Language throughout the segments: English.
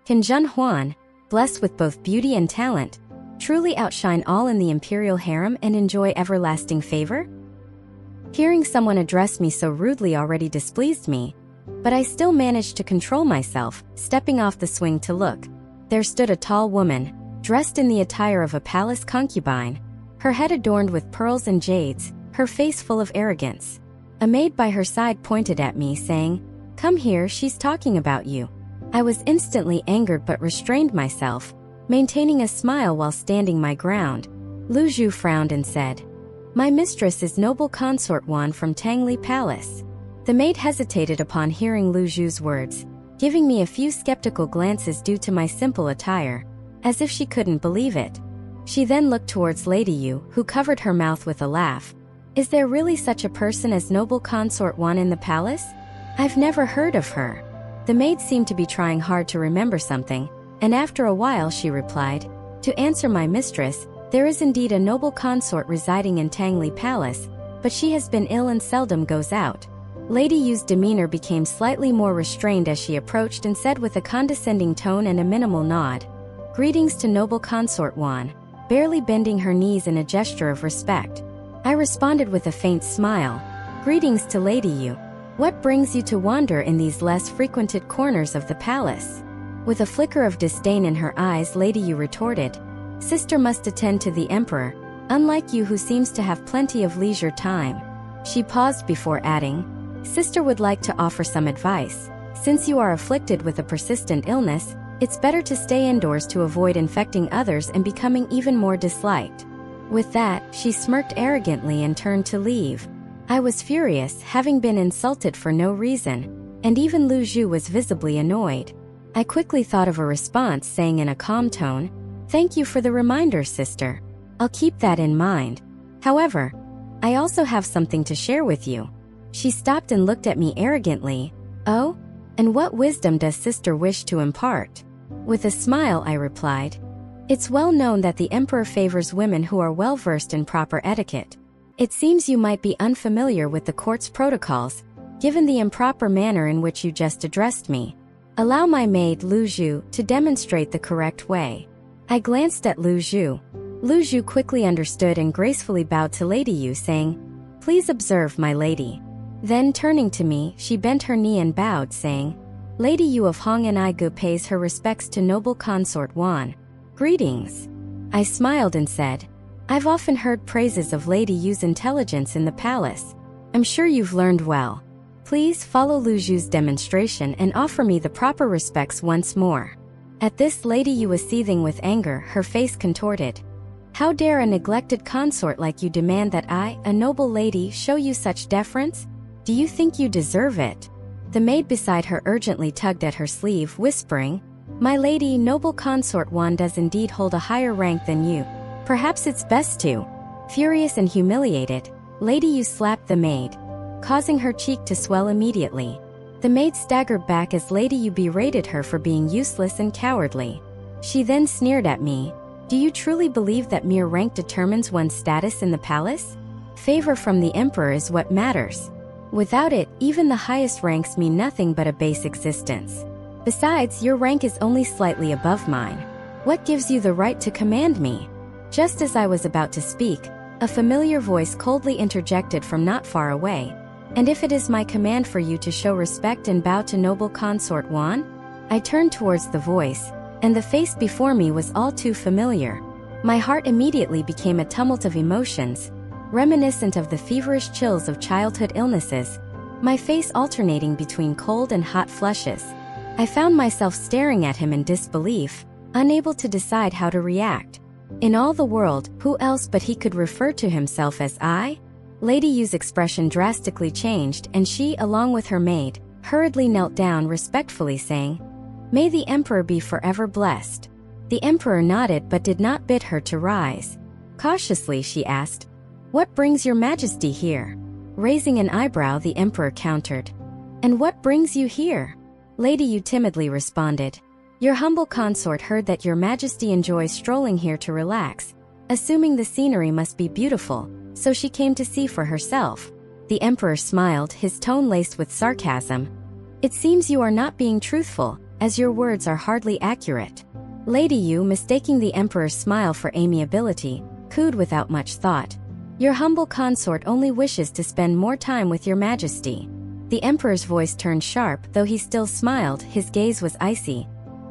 Can Zhen Huan, blessed with both beauty and talent, truly outshine all in the imperial harem and enjoy everlasting favor? Hearing someone address me so rudely already displeased me, but I still managed to control myself. Stepping off the swing to look, there stood a tall woman, dressed in the attire of a palace concubine, her head adorned with pearls and jades, her face full of arrogance. A maid by her side pointed at me, saying, "Come here, she's talking about you." I was instantly angered but restrained myself, maintaining a smile while standing my ground. Lu Zhu frowned and said, "My mistress is noble consort Huan from Tangli Palace." The maid hesitated upon hearing Lu Zhu's words, giving me a few skeptical glances due to my simple attire, as if she couldn't believe it. She then looked towards Lady Yu, who covered her mouth with a laugh. "Is there really such a person as noble consort Huan in the palace? I've never heard of her." The maid seemed to be trying hard to remember something, and after a while she replied, "To answer my mistress, there is indeed a noble consort residing in Tangli Palace, but she has been ill and seldom goes out." Lady Yu's demeanor became slightly more restrained as she approached and said with a condescending tone and a minimal nod, "Greetings to noble consort Huan," barely bending her knees in a gesture of respect. I responded with a faint smile, "Greetings to Lady Yu. What brings you to wander in these less frequented corners of the palace?" With a flicker of disdain in her eyes, Lady Yu retorted, "Sister must attend to the emperor, unlike you who seems to have plenty of leisure time." She paused before adding, "Sister would like to offer some advice. Since you are afflicted with a persistent illness, it's better to stay indoors to avoid infecting others and becoming even more disliked." With that, she smirked arrogantly and turned to leave. I was furious, having been insulted for no reason, and even Lu Zhu was visibly annoyed. I quickly thought of a response, saying in a calm tone, "Thank you for the reminder, sister. I'll keep that in mind. However, I also have something to share with you." She stopped and looked at me arrogantly. "Oh? And what wisdom does sister wish to impart?" With a smile I replied, "It's well known that the emperor favors women who are well versed in proper etiquette. It seems you might be unfamiliar with the court's protocols, given the improper manner in which you just addressed me. Allow my maid Lu Zhu to demonstrate the correct way." I glanced at Lu Zhu. Lu Zhu quickly understood and gracefully bowed to Lady Yu, saying, "Please observe, my lady." Then turning to me, she bent her knee and bowed, saying, "Lady Yu of Hong'an pays her respects to noble consort Huan. Greetings." I smiled and said, "I've often heard praises of Lady Yu's intelligence in the palace. I'm sure you've learned well. Please follow Lu Zhu's demonstration and offer me the proper respects once more." At this, Lady Yu was seething with anger, her face contorted. "How dare a neglected consort like you demand that I, a noble lady, show you such deference? Do you think you deserve it?" The maid beside her urgently tugged at her sleeve, whispering, "My lady, noble consort Huan does indeed hold a higher rank than you. Perhaps it's best to." Furious and humiliated, Lady Yu slapped the maid, causing her cheek to swell immediately. The maid staggered back as Lady Yu berated her for being useless and cowardly. She then sneered at me, "Do you truly believe that mere rank determines one's status in the palace? Favor from the emperor is what matters. Without it, even the highest ranks mean nothing but a base existence. Besides, your rank is only slightly above mine. What gives you the right to command me?" Just as I was about to speak, a familiar voice coldly interjected from not far away, "And if it is my command for you to show respect and bow to noble consort Huan?" I turned towards the voice, and the face before me was all too familiar. My heart immediately became a tumult of emotions, reminiscent of the feverish chills of childhood illnesses, my face alternating between cold and hot flushes. I found myself staring at him in disbelief, unable to decide how to react. In all the world, who else but he could refer to himself as I? Lady Yu's expression drastically changed, and she, along with her maid, hurriedly knelt down respectfully, saying, "May the emperor be forever blessed." The emperor nodded but did not bid her to rise. Cautiously she asked, "What brings your majesty here?" Raising an eyebrow, the emperor countered, "And what brings you here?" Lady Yu timidly responded, "Your humble consort heard that your majesty enjoys strolling here to relax, assuming the scenery must be beautiful, so she came to see for herself." The emperor smiled, his tone laced with sarcasm. "It seems you are not being truthful, as your words are hardly accurate. Lady Yu, mistaking the emperor's smile for amiability, cooed without much thought. Your humble consort only wishes to spend more time with your majesty. The emperor's voice turned sharp, though he still smiled, his gaze was icy.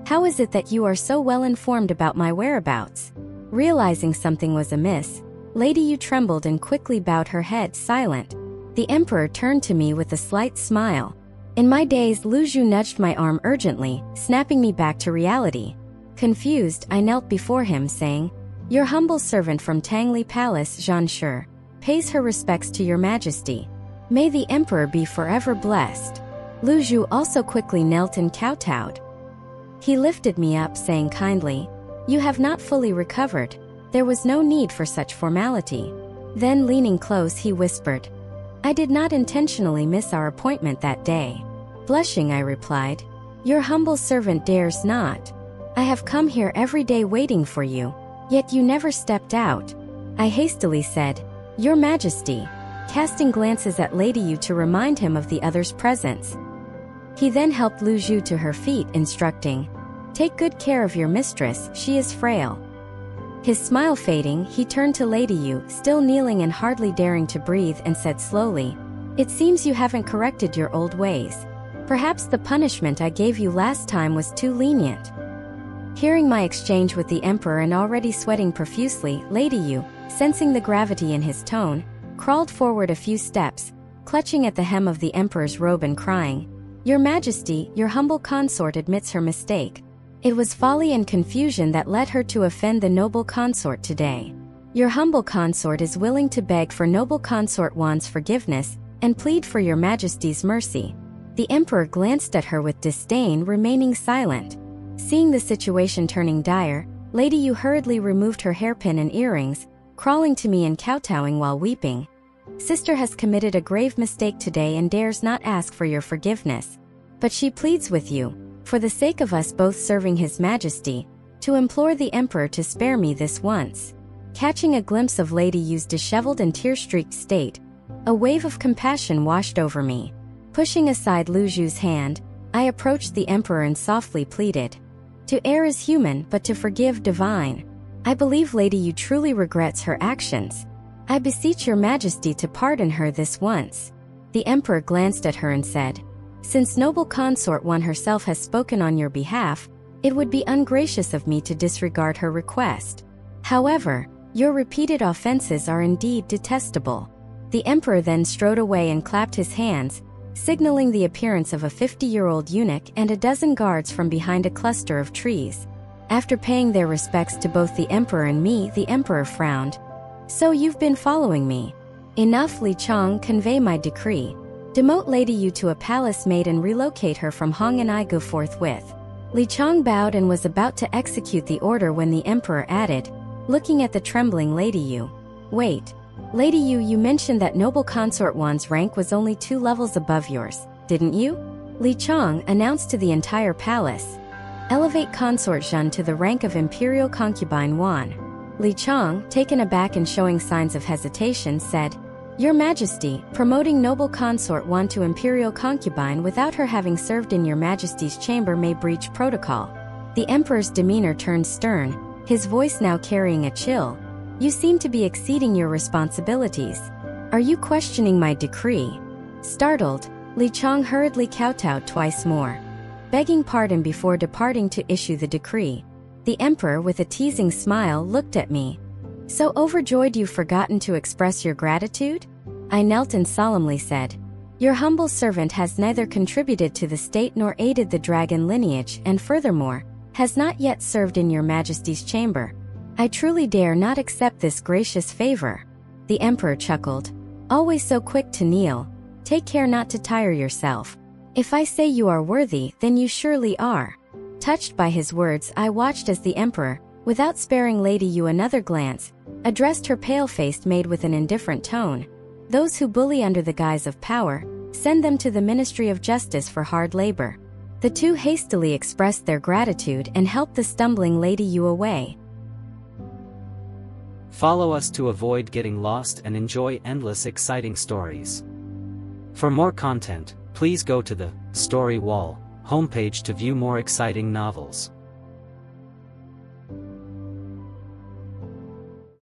How is it that you are so well informed about my whereabouts? Realizing something was amiss, Lady Yu trembled and quickly bowed her head, silent. The emperor turned to me with a slight smile. In my daze, Lu Zhu nudged my arm urgently, snapping me back to reality. Confused, I knelt before him, saying, Your humble servant from Tangli Palace, Zhen Shi, pays her respects to your majesty. May the emperor be forever blessed. Lu Zhu also quickly knelt and kowtowed. He lifted me up, saying kindly, You have not fully recovered. There was no need for such formality. Then leaning close, he whispered, I did not intentionally miss our appointment that day. Blushing, I replied, Your humble servant dares not. I have come here every day waiting for you, yet you never stepped out. I hastily said, Your Majesty, casting glances at Lady Yu to remind him of the other's presence. He then helped Lu Zhu to her feet, instructing, Take good care of your mistress, she is frail. His smile fading, he turned to Lady Yu, still kneeling and hardly daring to breathe, and said slowly, It seems you haven't corrected your old ways. Perhaps the punishment I gave you last time was too lenient. Hearing my exchange with the emperor and already sweating profusely, Lady Yu, sensing the gravity in his tone, crawled forward a few steps, clutching at the hem of the emperor's robe and crying, Your Majesty, your humble consort admits her mistake. It was folly and confusion that led her to offend the noble consort today. Your humble consort is willing to beg for noble consort Huan's forgiveness and plead for your majesty's mercy. The emperor glanced at her with disdain, remaining silent. Seeing the situation turning dire, Lady Yu hurriedly removed her hairpin and earrings, crawling to me and kowtowing while weeping. Sister has committed a grave mistake today and dares not ask for your forgiveness. But she pleads with you, for the sake of us both serving His Majesty, to implore the Emperor to spare me this once. Catching a glimpse of Lady Yu's disheveled and tear-streaked state, a wave of compassion washed over me. Pushing aside Lu Zhu's hand, I approached the Emperor and softly pleaded, To err is human, but to forgive divine. I believe Lady Yu truly regrets her actions. I beseech your Majesty to pardon her this once. The Emperor glanced at her and said, Since noble consort Huan herself has spoken on your behalf, it would be ungracious of me to disregard her request. However, your repeated offenses are indeed detestable. The Emperor then strode away and clapped his hands, signaling the appearance of a 50-year-old eunuch and a dozen guards from behind a cluster of trees. After paying their respects to both the Emperor and me, the Emperor frowned. So you've been following me. Enough, Li Chang, convey my decree. Demote Lady Yu to a palace maid and relocate her from Hong, and I go forthwith. Li Chang bowed and was about to execute the order when the Emperor added, looking at the trembling Lady Yu. Wait. Lady Yu, you mentioned that noble consort Huan's rank was only 2 levels above yours, didn't you? Li Chang announced to the entire palace. Elevate consort Zhen to the rank of imperial concubine Huan. Li Chang, taken aback and showing signs of hesitation, said, Your Majesty, promoting noble consort Huan to imperial concubine without her having served in your Majesty's chamber may breach protocol. The Emperor's demeanor turned stern, his voice now carrying a chill. You seem to be exceeding your responsibilities. Are you questioning my decree? Startled, Li Chang hurriedly kowtowed twice more, begging pardon before departing to issue the decree. The Emperor, with a teasing smile, looked at me. So overjoyed you've forgotten to express your gratitude? I knelt and solemnly said, Your humble servant has neither contributed to the state nor aided the dragon lineage, and furthermore, has not yet served in your Majesty's chamber. I truly dare not accept this gracious favor. The Emperor chuckled. Always so quick to kneel. Take care not to tire yourself. If I say you are worthy, then you surely are. Touched by his words, I watched as the Emperor, without sparing Lady Yu another glance, addressed her pale-faced maid with an indifferent tone. Those who bully under the guise of power, send them to the Ministry of Justice for hard labor. The two hastily expressed their gratitude and helped the stumbling Lady Yu away. Follow us to avoid getting lost and enjoy endless exciting stories. For more content, please go to the story wall. Homepage to view more exciting novels.